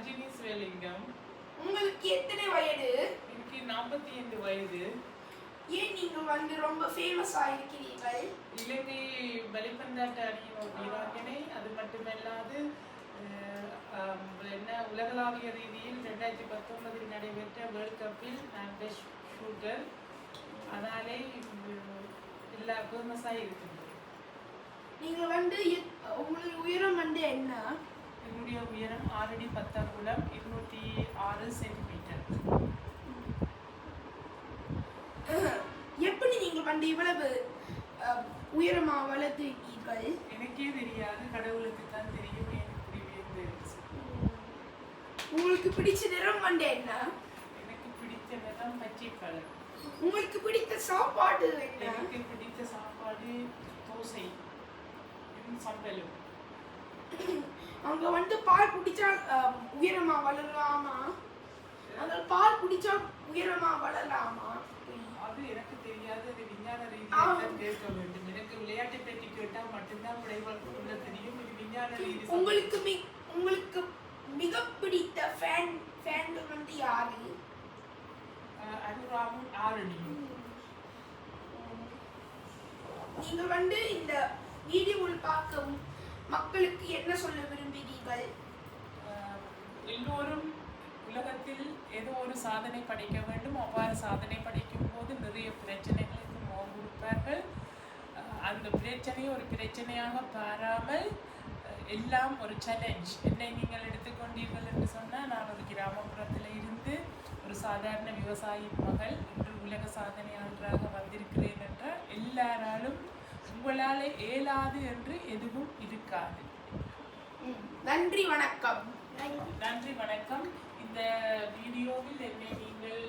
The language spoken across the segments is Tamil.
ரஜினி சிவலிங்கம். உங்களுக்கு எத்தனை வயது? எனக்கு 45 வயது. ஏன் நீங்க ரொம்ப ஃபேமஸா இருக்கிறீர்கள்? இலங்கை வலிப்பந்தாட்ட அணியின் ஒரு வீராங்கனை. அது மட்டுமல்லாது என்ன உலகளாவிய ரீதியில் 2019 நடைபெற்ற வேர்ல்ட் கப்பில் நான் பெஸ்ட் ஷூட்டர். அதனாலே எல்லா ஃபேமஸாக இருக்கின்றது. நீங்க உங்களுடைய உயரம் என்ன? என்னுடைய உயரம் 6 அடி 10 அங்குலம் 206 சென்டிமீட்டர். எப்படி நீங்க இவ்வளவு உயரமா வளர்த்துருக்கீர்கள்? எனக்கே தெரியாது, கடவுளுக்கு தான் தெரியும். உங்களுக்கு பிடிச்ச நிறம் என்ன? எனக்கு பிடித்த நிறம் பச்சை கலர். உங்களுக்கு பிடித்த சாப்பாடு என்ன? எனக்கு பிடித்த சாப்பாடு தோசை சம்பலும். அங்க பால் குடிச்சா உயரமா வளரலாமா? அங்க பால் குடிச்சா உயரமா வளரலாமா? அது எனக்கு தெரியாது. அது விஞ்ஞான ரீதியாக கேட்க வேண்டும். எனக்கு விளையாட்டை பற்றி கேட்டால் மட்டும்தான் விளையாட தெரியும். இது விஞ்ஞான ரீதி. உங்களுக்கு மிக பிடித்த ஃபேன் யாரு? அனுராமும் ஆரணியும். நீங்க இந்த வீடியோவில் பார்க்கும் மக்களுக்கு என்ன சொல்ல விரும்புகிறீர்கள்? எல்லோரும் உலகத்தில் ஏதோ ஒரு சாதனை படைக்க வேண்டும். அவ்வாறு சாதனை படைக்கும் போது நிறைய பிரச்சனைகளுக்கு முகம் கொடுப்பார்கள். அந்த பிரச்சனையை ஒரு பிரச்சனையாக பாராமல் எல்லாம் ஒரு சேலஞ்ச். என்னை நீங்கள் எடுத்துக்கொண்டீர்கள் என்று சொன்னால், நான் ஒரு கிராமப்புறத்தில் இருந்து ஒரு சாதாரண விவசாயின் மகள் இன்று உலக சாதனையாளராக வந்திருக்கிறேன் என்றால் எல்லாராலும் உங்களால் இயலாது என்று எதுவும் இருக்காது. நன்றி வணக்கம். நன்றி வணக்கம். இந்த வீடியோவில் என்னை நீங்கள்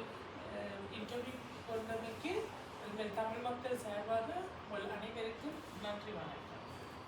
இன்டர்வியூ கொண்டமைக்கு எங்கள் தமிழ் மக்கள் சார்பாக உங்கள் அனைவருக்கும் நன்றி வணக்கம்.